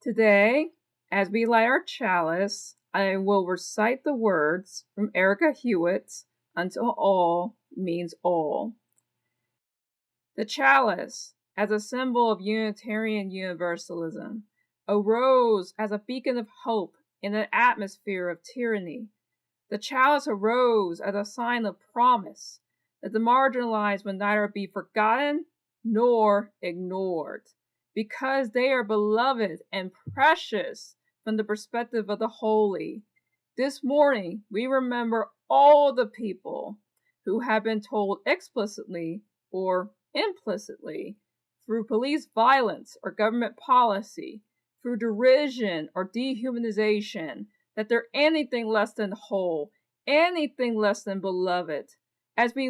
Today, as we light our chalice, I will recite the words from Erica Hewitt's Until All Means All. The chalice, as a symbol of Unitarian Universalism, arose as a beacon of hope in an atmosphere of tyranny. The chalice arose as a sign of promise that the marginalized would neither be forgotten nor ignored, because they are beloved and precious from the perspective of the holy. This morning, we remember all the people who have been told explicitly or implicitly through police violence or government policy, through derision or dehumanization, that they're anything less than whole, anything less than beloved. As we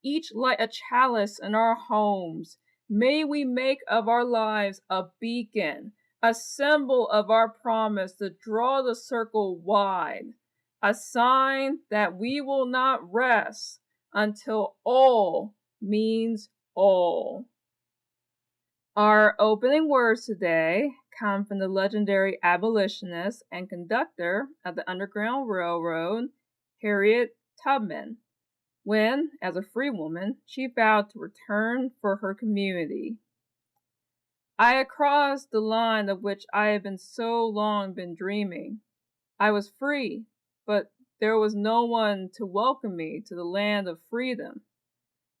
each light a chalice in our homes, may we make of our lives a beacon, a symbol of our promise to draw the circle wide, a sign that we will not rest until all means all. Our opening words today come from the legendary abolitionist and conductor of the Underground Railroad, Harriet Tubman, when, as a free woman, she vowed to return for her community. I had crossed the line of which I had been so long been dreaming. I was free, but there was no one to welcome me to the land of freedom.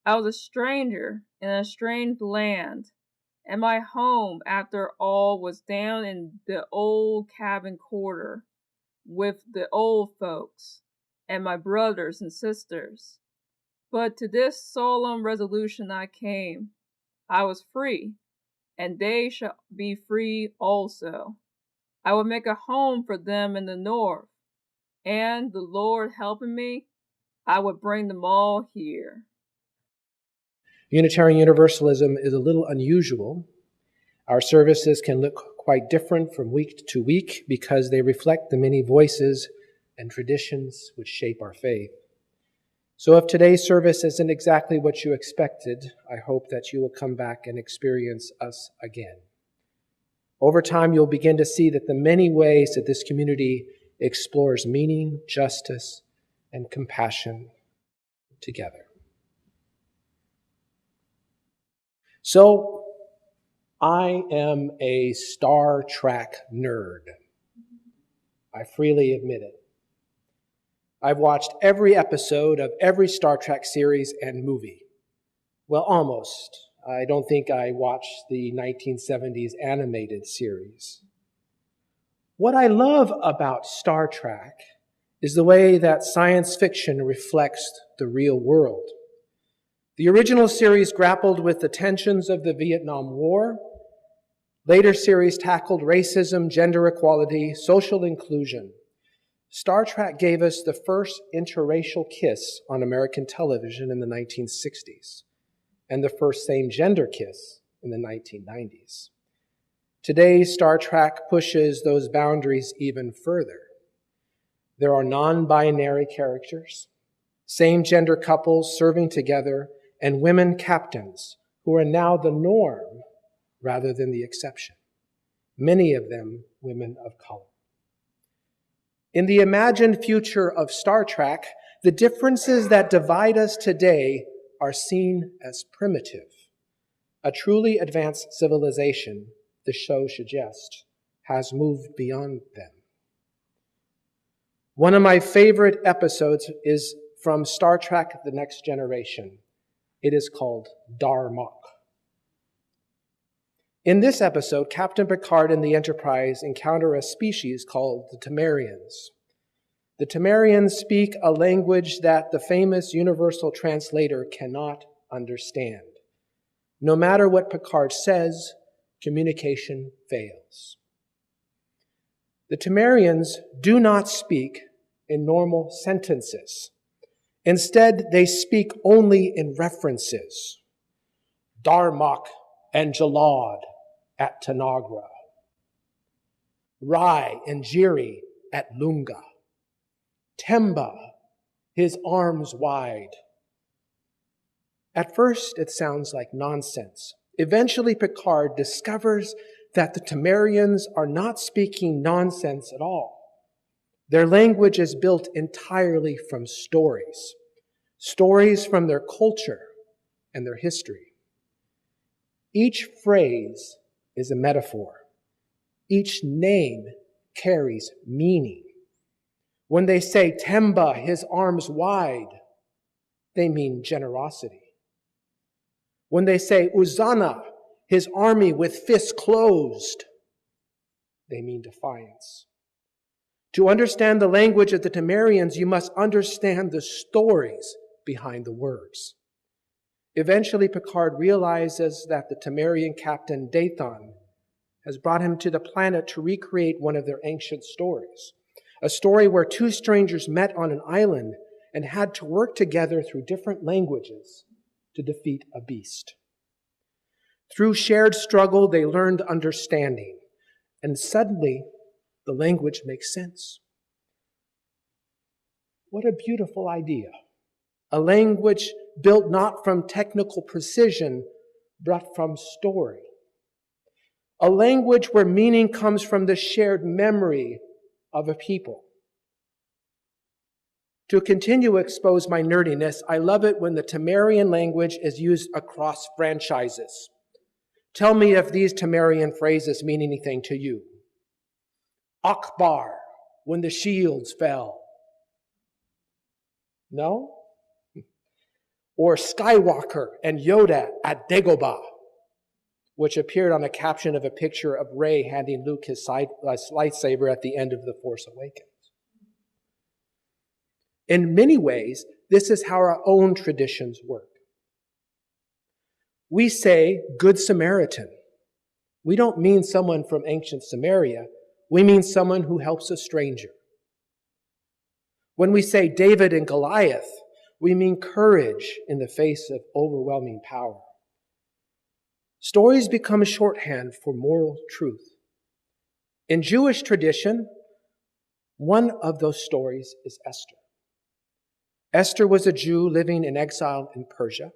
I was a stranger in a strange land, and my home, after all, was down in the old cabin quarter with the old folks and my brothers and sisters. But to this solemn resolution I came. I was free, and they shall be free also. I will make a home for them in the north, and the Lord helping me, I would bring them all here. Unitarian Universalism is a little unusual. Our services can look quite different from week to week because they reflect the many voices and traditions which shape our faith. So if today's service isn't exactly what you expected, I hope that you will come back and experience us again. Over time, you'll begin to see that the many ways that this community explores meaning, justice, and compassion together. So, I am a Star Trek nerd. I freely admit it. I've watched every episode of every Star Trek series and movie. Well, almost. I don't think I watched the 1970s animated series. What I love about Star Trek is the way that science fiction reflects the real world. The original series grappled with the tensions of the Vietnam War. Later series tackled racism, gender equality, social inclusion. Star Trek gave us the first interracial kiss on American television in the 1960s, and the first same-gender kiss in the 1990s. Today's Star Trek pushes those boundaries even further. There are non-binary characters, same-gender couples serving together, and women captains who are now the norm rather than the exception, many of them women of color. In the imagined future of Star Trek, the differences that divide us today are seen as primitive. A truly advanced civilization, the show suggests, has moved beyond them. One of my favorite episodes is from Star Trek: The Next Generation. It is called Darmok. In this episode, Captain Picard and the Enterprise encounter a species called the Temerians. The Temerians speak a language that the famous universal translator cannot understand. No matter what Picard says, communication fails. The Temerians do not speak in normal sentences. Instead, they speak only in references. Darmok and Jalad at Tanagra. Rai and Jiri at Lunga. Temba, his arms wide. At first, it sounds like nonsense. Eventually, Picard discovers that the Temerians are not speaking nonsense at all. Their language is built entirely from stories. Stories from their culture and their history. Each phrase is a metaphor. Each name carries meaning. When they say Temba, his arms wide, they mean generosity. When they say Uzana, his army with fists closed, they mean defiance. To understand the language of the Temerians, you must understand the stories behind the words. Eventually, Picard realizes that the Temerian captain, Dathan, has brought him to the planet to recreate one of their ancient stories. A story where two strangers met on an island and had to work together through different languages to defeat a beast. Through shared struggle, they learned understanding, and suddenly the language makes sense. What a beautiful idea. A language built not from technical precision, but from story. A language where meaning comes from the shared memory of a people. To continue to expose my nerdiness, I love it when the Temerian language is used across franchises. Tell me if these Temerian phrases mean anything to you. Akbar, when the shields fell. No? Or Skywalker and Yoda at Dagobah, which appeared on a caption of a picture of Rey handing Luke his lightsaber at the end of The Force Awakens. In many ways, this is how our own traditions work. We say Good Samaritan. We don't mean someone from ancient Samaria. We mean someone who helps a stranger. When we say David and Goliath, we mean courage in the face of overwhelming power. Stories become shorthand for moral truth. In Jewish tradition, one of those stories is Esther. Esther was a Jew living in exile in Persia.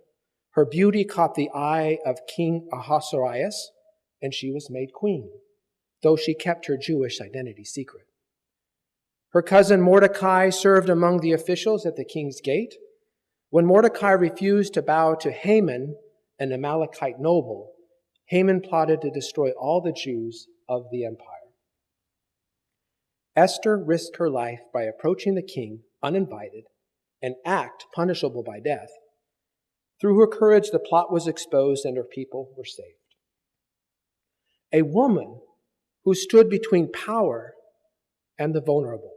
Her beauty caught the eye of King Ahasuerus, and she was made queen, though she kept her Jewish identity secret. Her cousin Mordecai served among the officials at the king's gate. When Mordecai refused to bow to Haman, an Amalekite noble, Haman plotted to destroy all the Jews of the empire. Esther risked her life by approaching the king uninvited, an act punishable by death. Through her courage, the plot was exposed and her people were saved. A woman who stood between power and the vulnerable.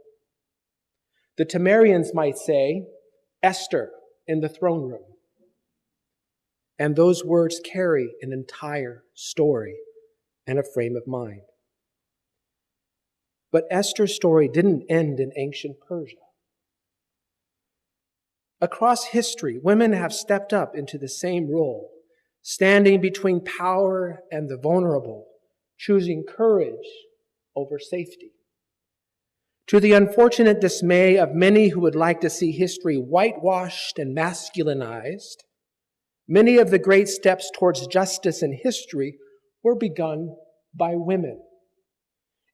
The Temerians might say, Esther in the throne room. And those words carry an entire story and a frame of mind. But Esther's story didn't end in ancient Persia. Across history, women have stepped up into the same role, standing between power and the vulnerable, choosing courage over safety. To the unfortunate dismay of many who would like to see history whitewashed and masculinized, many of the great steps towards justice in history were begun by women.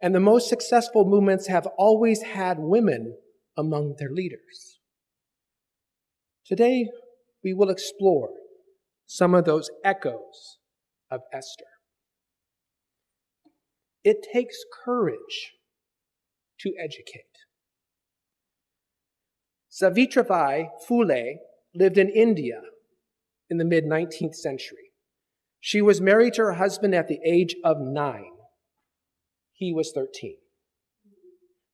And the most successful movements have always had women among their leaders. Today, we will explore some of those echoes of Esther. It takes courage to educate. Savitribai Phule lived in India in the mid-19th century. She was married to her husband at the age of 9. He was 13.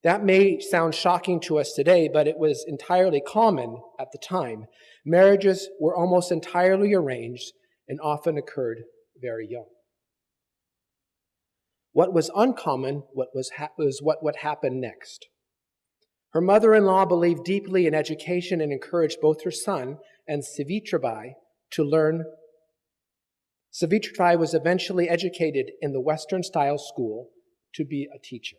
That may sound shocking to us today, but it was entirely common at the time. Marriages were almost entirely arranged and often occurred very young. What was uncommon was what would happen next. Her mother-in-law believed deeply in education and encouraged both her son and Savitribai to learn. Savitribai was eventually educated in the Western-style school to be a teacher.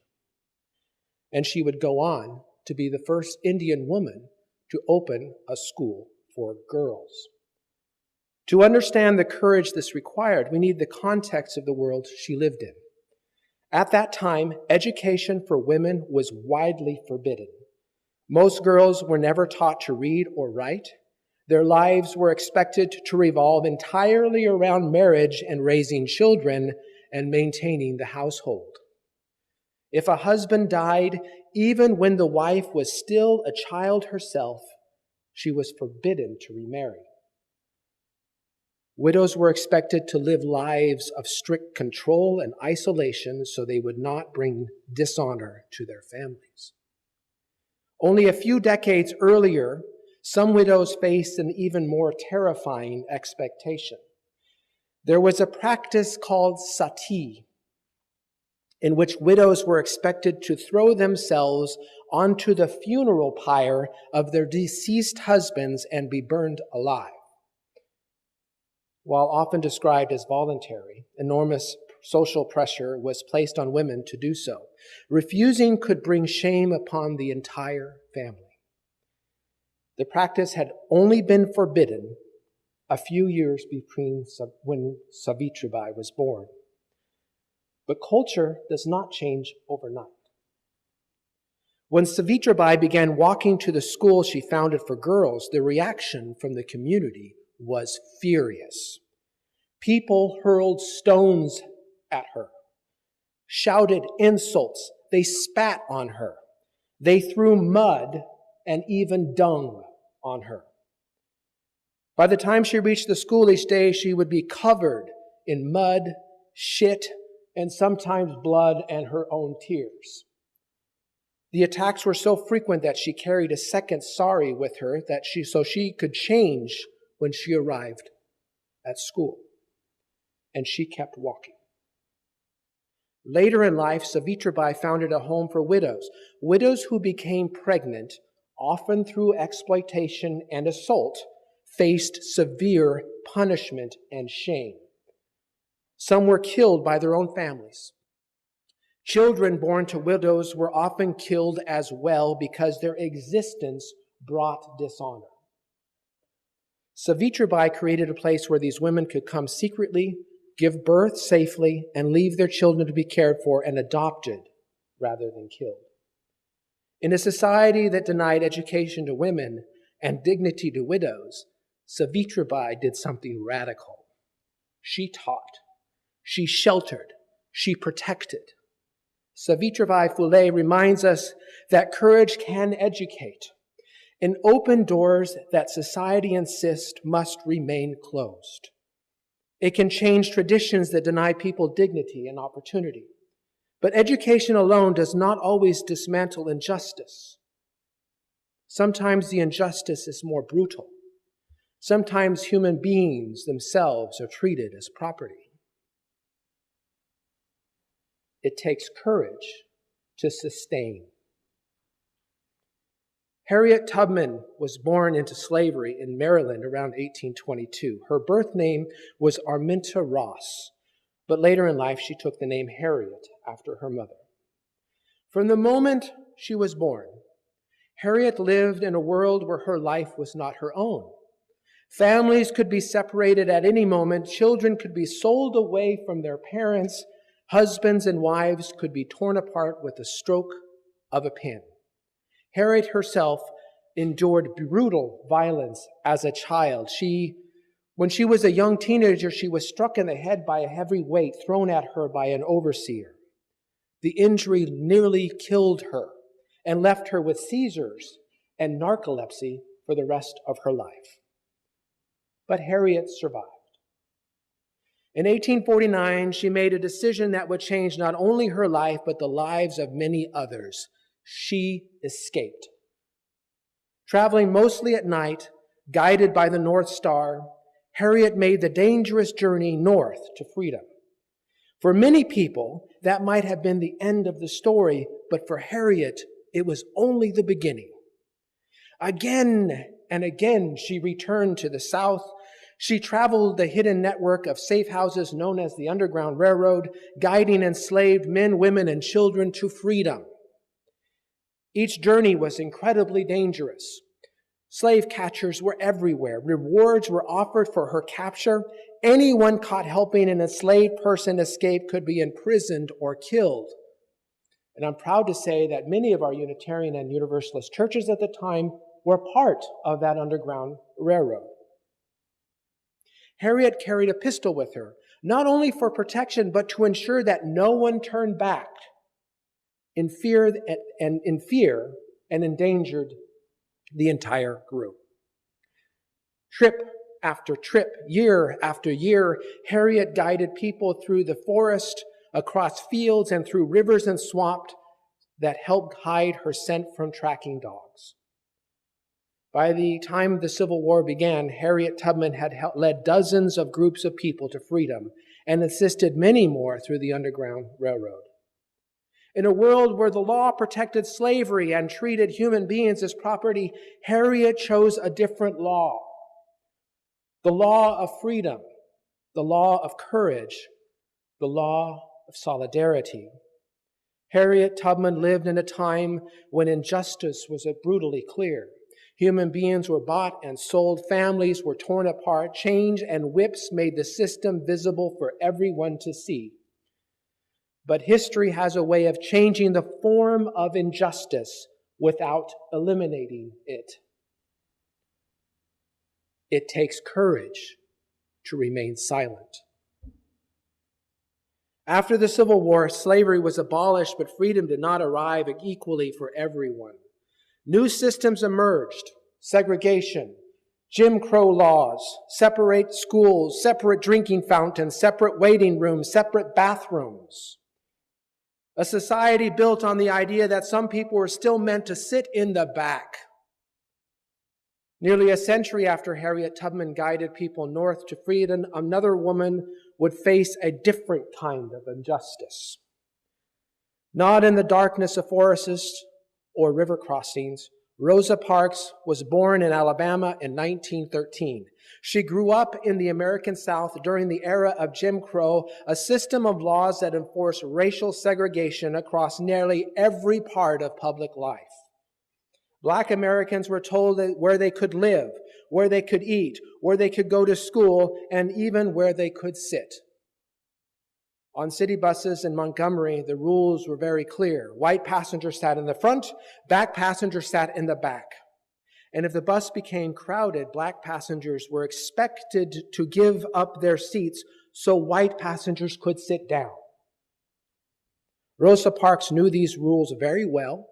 And she would go on to be the first Indian woman to open a school for girls. To understand the courage this required, we need the context of the world she lived in. At that time, education for women was widely forbidden. Most girls were never taught to read or write. Their lives were expected to revolve entirely around marriage and raising children and maintaining the household. If a husband died, even when the wife was still a child herself, she was forbidden to remarry. Widows were expected to live lives of strict control and isolation so they would not bring dishonor to their families. Only a few decades earlier, some widows faced an even more terrifying expectation. There was a practice called sati, in which widows were expected to throw themselves onto the funeral pyre of their deceased husbands and be burned alive. While often described as voluntary, enormous social pressure was placed on women to do so. Refusing could bring shame upon the entire family. The practice had only been forbidden a few years between when Savitribai was born. But culture does not change overnight. When Savitribai began walking to the school she founded for girls, the reaction from the community was furious. People hurled stones at her, shouted insults. They spat on her. They threw mud and even dung on her. By the time she reached the school each day, she would be covered in mud, shit, and sometimes blood and her own tears. The attacks were so frequent that she carried a second sari with her so she could change when she arrived at school. And she kept walking. Later in life, Savitribai founded a home for widows. Widows who became pregnant, often through exploitation and assault, faced severe punishment and shame. Some were killed by their own families. Children born to widows were often killed as well because their existence brought dishonor. Savitribai created a place where these women could come secretly, give birth safely, and leave their children to be cared for and adopted rather than killed. In a society that denied education to women and dignity to widows, Savitribai did something radical. She taught, she sheltered, she protected. Savitribai Phule reminds us that courage can educate and open doors that society insists must remain closed. It can change traditions that deny people dignity and opportunity. But education alone does not always dismantle injustice. Sometimes the injustice is more brutal. Sometimes human beings themselves are treated as property. It takes courage to sustain. Harriet Tubman was born into slavery in Maryland around 1822. Her birth name was Arminta Ross, but later in life she took the name Harriet after her mother. From the moment she was born, Harriet lived in a world where her life was not her own. Families could be separated at any moment. Children could be sold away from their parents. Husbands and wives could be torn apart with the stroke of a pen. Harriet herself endured brutal violence as a child. When she was a young teenager, she was struck in the head by a heavy weight thrown at her by an overseer. The injury nearly killed her and left her with seizures and narcolepsy for the rest of her life. But Harriet survived. In 1849, she made a decision that would change not only her life, but the lives of many others. She escaped. Traveling mostly at night, guided by the North Star, Harriet made the dangerous journey north to freedom. For many people, that might have been the end of the story, but for Harriet, it was only the beginning. Again and again, she returned to the South. She traveled the hidden network of safe houses known as the Underground Railroad, guiding enslaved men, women, and children to freedom. Each journey was incredibly dangerous. Slave catchers were everywhere. Rewards were offered for her capture. Anyone caught helping an enslaved person escape could be imprisoned or killed. And I'm proud to say that many of our Unitarian and Universalist churches at the time were part of that Underground Railroad. Harriet carried a pistol with her, not only for protection, but to ensure that no one turned back in fear and endangered the entire group. Trip after trip, year after year, Harriet guided people through the forest, across fields, and through rivers and swamps that helped hide her scent from tracking dogs. By the time the Civil War began, Harriet Tubman had led dozens of groups of people to freedom and assisted many more through the Underground Railroad. In a world where the law protected slavery and treated human beings as property, Harriet chose a different law. The law of freedom, the law of courage, the law of solidarity. Harriet Tubman lived in a time when injustice was brutally clear. Human beings were bought and sold, families were torn apart, chains and whips made the system visible for everyone to see. But history has a way of changing the form of injustice without eliminating it. It takes courage to remain silent. After the Civil War, slavery was abolished, but freedom did not arrive equally for everyone. New systems emerged: segregation, Jim Crow laws, separate schools, separate drinking fountains, separate waiting rooms, separate bathrooms. A society built on the idea that some people were still meant to sit in the back. Nearly a century after Harriet Tubman guided people north to freedom, another woman would face a different kind of injustice. Not in the darkness of forests or river crossings, Rosa Parks was born in Alabama in 1913. She grew up in the American South during the era of Jim Crow, a system of laws that enforced racial segregation across nearly every part of public life. Black Americans were told where they could live, where they could eat, where they could go to school, and even where they could sit. On city buses in Montgomery, the rules were very clear. White passengers sat in the front, black passengers sat in the back. And if the bus became crowded, black passengers were expected to give up their seats so white passengers could sit down. Rosa Parks knew these rules very well.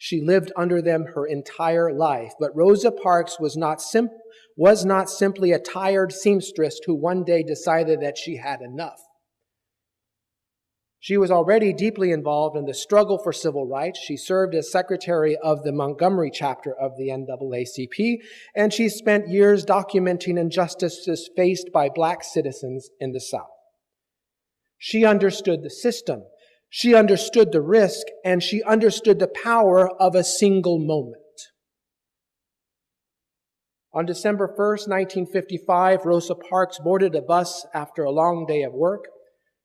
She lived under them her entire life. But Rosa Parks was not simply a tired seamstress who one day decided that she had enough. She was already deeply involved in the struggle for civil rights. She served as secretary of the Montgomery chapter of the NAACP, and she spent years documenting injustices faced by black citizens in the South. She understood the system. She understood the risk, and she understood the power of a single moment. On December 1st, 1955, Rosa Parks boarded a bus after a long day of work.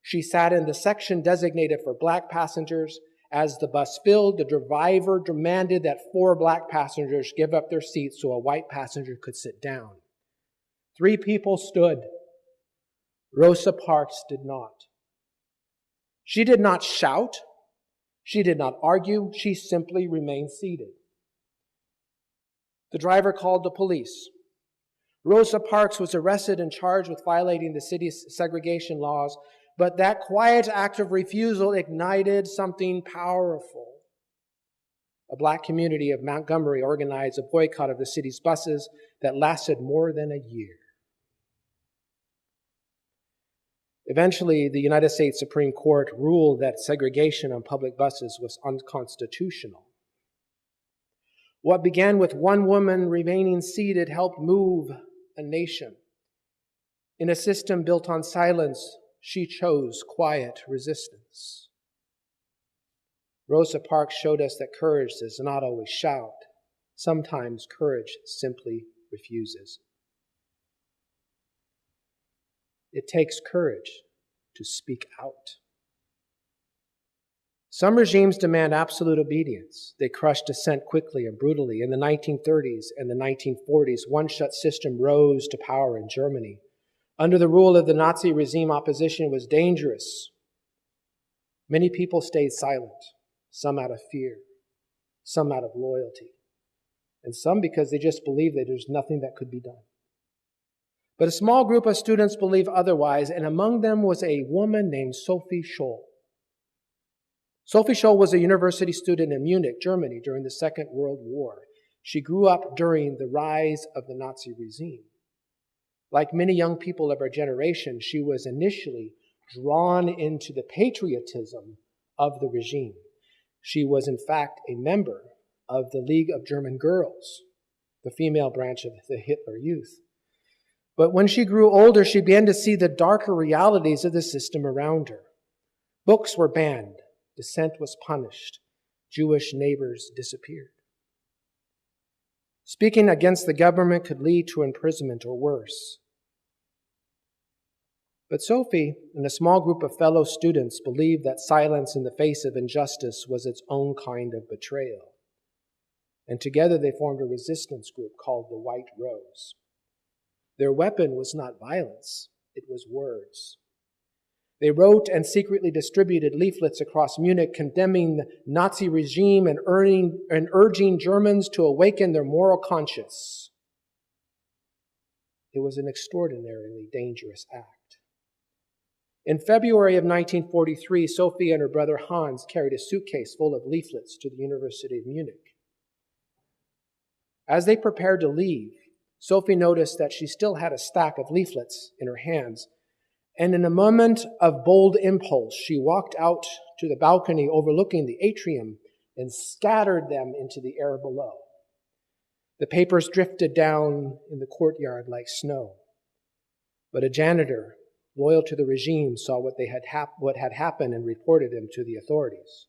She sat in the section designated for black passengers. As the bus filled, the driver demanded that 4 black passengers give up their seats so a white passenger could sit down. 3 people stood. Rosa Parks did not. She did not shout. She did not argue. She simply remained seated. The driver called the police. Rosa Parks was arrested and charged with violating the city's segregation laws, but that quiet act of refusal ignited something powerful. A black community of Montgomery organized a boycott of the city's buses that lasted more than a year. Eventually, the United States Supreme Court ruled that segregation on public buses was unconstitutional. What began with one woman remaining seated helped move a nation. In a system built on silence, she chose quiet resistance. Rosa Parks showed us that courage does not always shout. Sometimes courage simply refuses. It takes courage to speak out. Some regimes demand absolute obedience. They crush dissent quickly and brutally. In the 1930s and the 1940s, one-shot system rose to power in Germany. Under the rule of the Nazi regime, opposition was dangerous. Many people stayed silent, some out of fear, some out of loyalty, and some because they just believed that there's nothing that could be done. But a small group of students believed otherwise, and among them was a woman named Sophie Scholl. Sophie Scholl was a university student in Munich, Germany, during the Second World War. She grew up during the rise of the Nazi regime. Like many young people of her generation, she was initially drawn into the patriotism of the regime. She was, in fact, a member of the League of German Girls, the female branch of the Hitler Youth. But when she grew older, she began to see the darker realities of the system around her. Books were banned. Dissent was punished. Jewish neighbors disappeared. Speaking against the government could lead to imprisonment or worse. But Sophie and a small group of fellow students believed that silence in the face of injustice was its own kind of betrayal. And together they formed a resistance group called the White Rose. Their weapon was not violence, it was words. They wrote and secretly distributed leaflets across Munich condemning the Nazi regime and urging Germans to awaken their moral conscience. It was an extraordinarily dangerous act. In February of 1943, Sophie and her brother Hans carried a suitcase full of leaflets to the University of Munich. As they prepared to leave, Sophie noticed that she still had a stack of leaflets in her hands, and in a moment of bold impulse, she walked out to the balcony overlooking the atrium and scattered them into the air below. The papers drifted down in the courtyard like snow. But a janitor, loyal to the regime, saw what had happened and reported him to the authorities.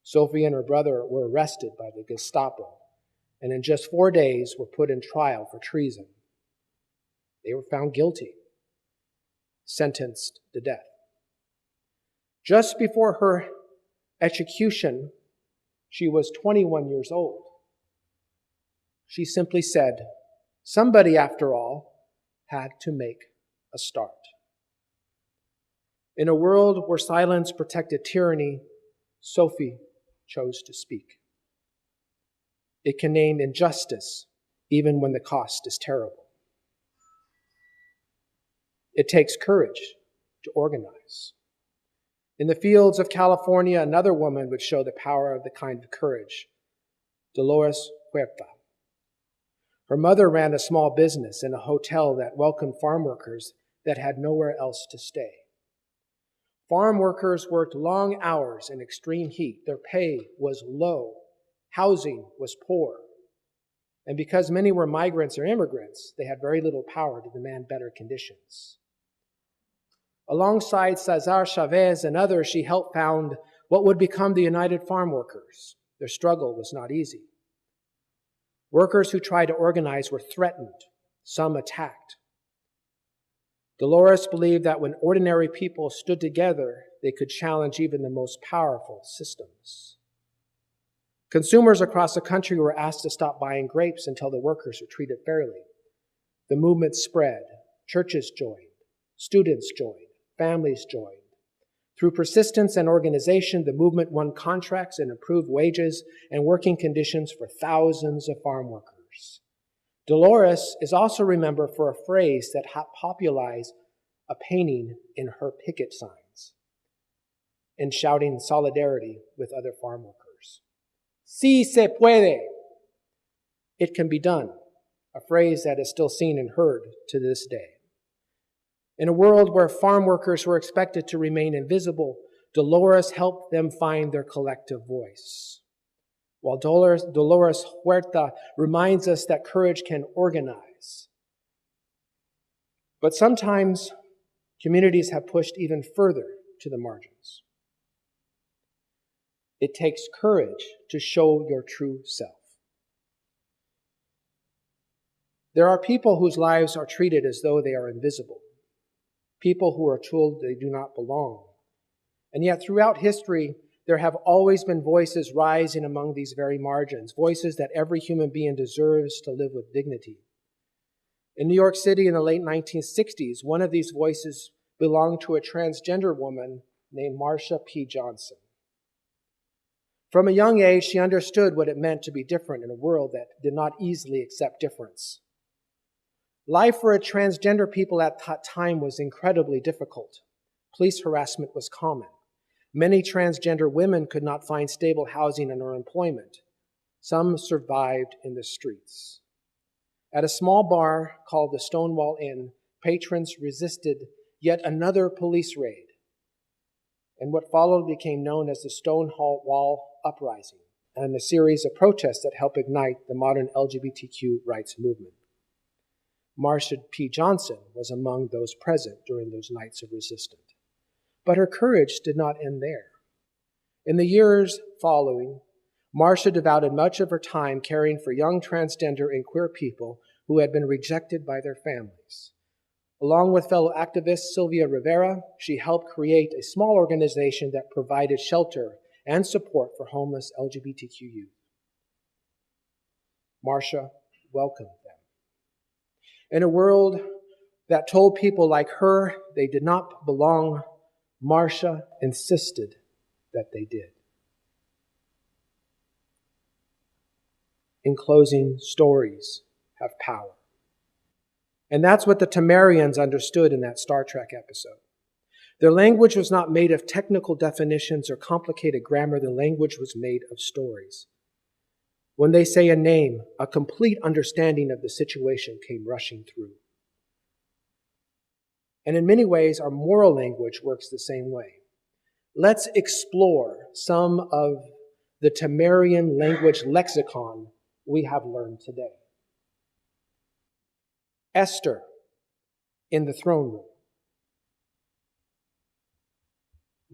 Sophie and her brother were arrested by the Gestapo, and in just 4 days were put in trial for treason. They were found guilty, sentenced to death. Just before her execution, she was 21 years old. She simply said, somebody, after all, had to make a start. In a world where silence protected tyranny, Sophie chose to speak. It can name injustice even when the cost is terrible. It takes courage to organize. In the fields of California, another woman would show the power of the kind of courage, Dolores Huerta. Her mother ran a small business in a hotel that welcomed farm workers that had nowhere else to stay. Farm workers worked long hours in extreme heat. Their pay was low. Housing was poor. And because many were migrants or immigrants, they had very little power to demand better conditions. Alongside Cesar Chavez and others, she helped found what would become the United Farm Workers. Their struggle was not easy. Workers who tried to organize were threatened, some attacked. Dolores believed that when ordinary people stood together, they could challenge even the most powerful systems. Consumers across the country were asked to stop buying grapes until the workers were treated fairly. The movement spread. Churches joined. Students joined. Families joined. Through persistence and organization, the movement won contracts and improved wages and working conditions for thousands of farm workers. Dolores is also remembered for a phrase that popularized a painting in her picket signs and shouting solidarity with other farm workers. Sí se puede. It can be done, a phrase that is still seen and heard to this day. In a world where farm workers were expected to remain invisible, Dolores helped them find their collective voice. While Dolores Huerta reminds us that courage can organize. But sometimes communities have pushed even further to the margins. It takes courage to show your true self. There are people whose lives are treated as though they are invisible. People who are told they do not belong. And yet throughout history, there have always been voices rising among these very margins, voices that every human being deserves to live with dignity. In New York City in the late 1960s, one of these voices belonged to a transgender woman named Marsha P. Johnson. From a young age, she understood what it meant to be different in a world that did not easily accept difference. Life for transgender people at that time was incredibly difficult. Police harassment was common. Many transgender women could not find stable housing or employment. Some survived in the streets. At a small bar called the Stonewall Inn, patrons resisted yet another police raid, and what followed became known as the Stonewall Uprising, and a series of protests that helped ignite the modern LGBTQ rights movement. Marsha P. Johnson was among those present during those nights of resistance. But her courage did not end there. In the years following, Marsha devoted much of her time caring for young transgender and queer people who had been rejected by their families. Along with fellow activist Sylvia Rivera, she helped create a small organization that provided shelter and support for homeless LGBTQ youth. Marsha welcomed them. In a world that told people like her they did not belong, Marsha insisted that they did. In closing, stories have power. And that's what the Temerians understood in that Star Trek episode. Their language was not made of technical definitions or complicated grammar. The language was made of stories. When they say a name, a complete understanding of the situation came rushing through. And in many ways, our moral language works the same way. Let's explore some of the Temerian language lexicon we have learned today. Esther in the throne room.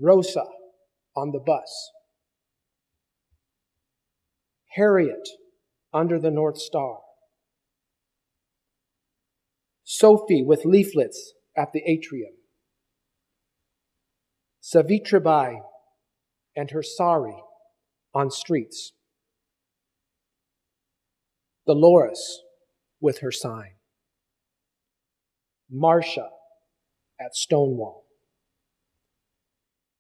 Rosa on the bus. Harriet under the North Star. Sophie with leaflets at the atrium. Savitribai and her sari on streets. Dolores with her sign. Marsha at Stonewall.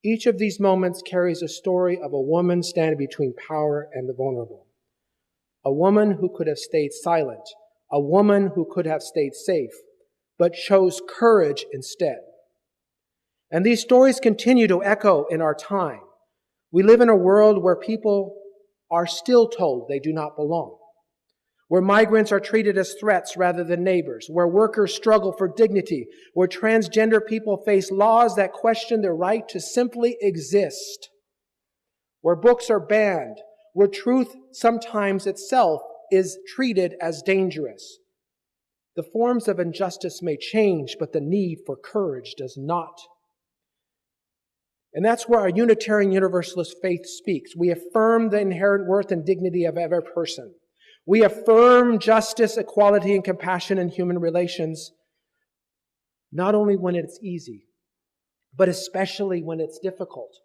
Each of these moments carries a story of a woman standing between power and the vulnerable. A woman who could have stayed silent. A woman who could have stayed safe, but chose courage instead. And these stories continue to echo in our time. We live in a world where people are still told they do not belong, where migrants are treated as threats rather than neighbors, where workers struggle for dignity, where transgender people face laws that question their right to simply exist, where books are banned, where truth sometimes itself is treated as dangerous. The forms of injustice may change, but the need for courage does not. And that's where our Unitarian Universalist faith speaks. We affirm the inherent worth and dignity of every person. We affirm justice, equality, and compassion in human relations, not only when it's easy, but especially when it's difficult.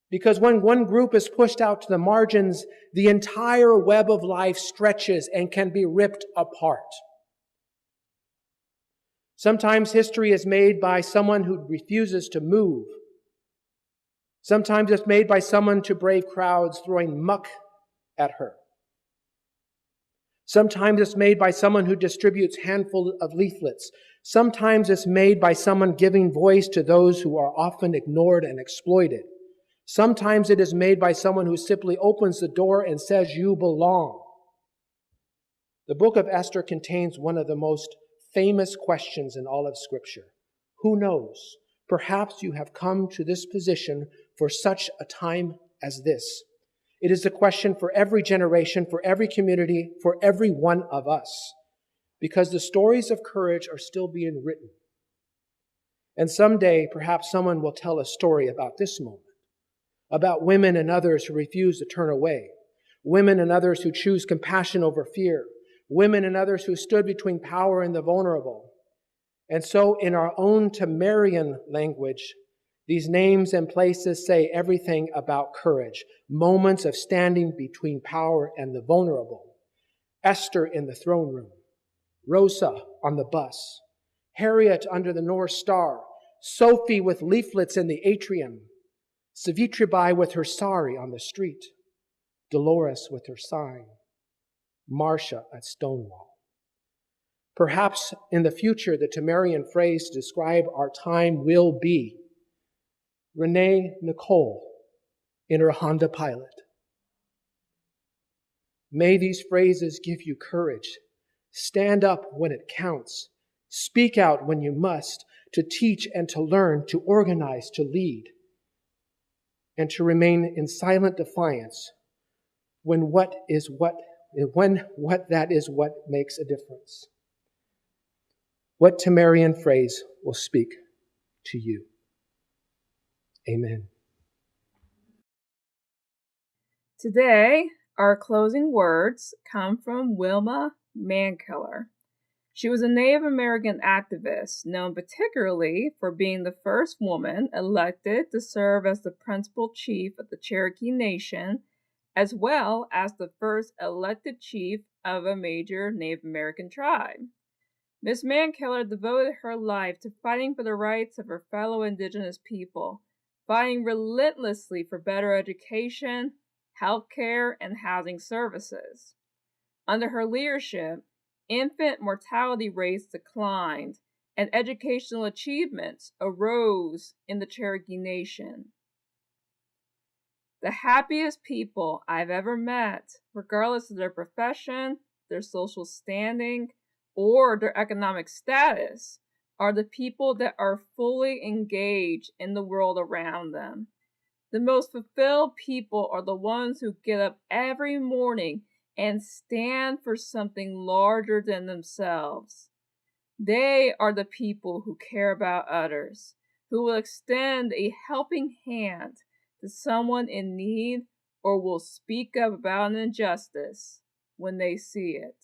Because when one group is pushed out to the margins, the entire web of life stretches and can be ripped apart. Sometimes history is made by someone who refuses to move. Sometimes it's made by someone to brave crowds throwing muck at her. Sometimes it's made by someone who distributes handfuls of leaflets. Sometimes it's made by someone giving voice to those who are often ignored and exploited. Sometimes it is made by someone who simply opens the door and says, "You belong." The book of Esther contains one of the most famous questions in all of Scripture. Who knows? Perhaps you have come to this position for such a time as this. It is a question for every generation, for every community, for every one of us, because the stories of courage are still being written. And someday, perhaps someone will tell a story about this moment, about women and others who refuse to turn away, women and others who choose compassion over fear, women and others who stood between power and the vulnerable. And so in our own Temerian language, These names and places say everything about courage, moments of standing between power and the vulnerable. Esther in the throne room, Rosa on the bus, Harriet under the North Star, Sophie with leaflets in the atrium, Savitribai with her sari on the street, Dolores with her sign, Marcia at Stonewall. Perhaps in the future, the Tamarian phrase to describe our time will be Renee Nicole in her Honda Pilot. May these phrases give you courage. Stand up when it counts. Speak out when you must, to teach and to learn, to organize, to lead, and to remain in silent defiance when what that is what makes a difference. What Tamarian phrase will speak to you? Amen. Today, our closing words come from Wilma Mankiller. She was a Native American activist, known particularly for being the first woman elected to serve as the principal chief of the Cherokee Nation, as well as the first elected chief of a major Native American tribe. Miss Mankiller devoted her life to fighting for the rights of her fellow Indigenous people, fighting relentlessly for better education, healthcare, and housing services. Under her leadership, infant mortality rates declined and educational achievements arose in the Cherokee Nation. The happiest people I've ever met, regardless of their profession, their social standing, or their economic status, are the people that are fully engaged in the world around them. The most fulfilled people are the ones who get up every morning and stand for something larger than themselves. They are the people who care about others, who will extend a helping hand to someone in need or will speak up about an injustice when they see it.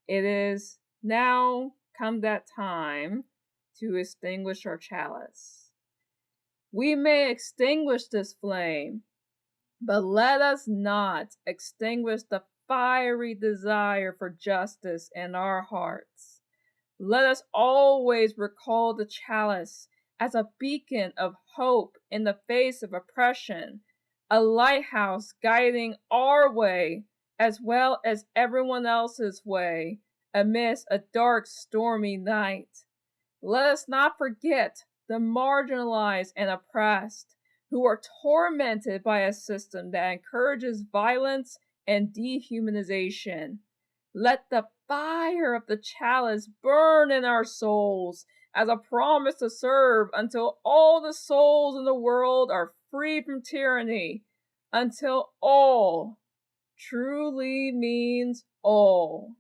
It is now come that time to extinguish our chalice. We may extinguish this flame, but let us not extinguish the fiery desire for justice in our hearts. Let us always recall the chalice as a beacon of hope in the face of oppression, a lighthouse guiding our way as well as everyone else's way amidst a dark, stormy night. Let us not forget the marginalized and oppressed who are tormented by a system that encourages violence and dehumanization. Let the fire of the chalice burn in our souls as a promise to serve until all the souls in the world are free from tyranny, until all truly means all.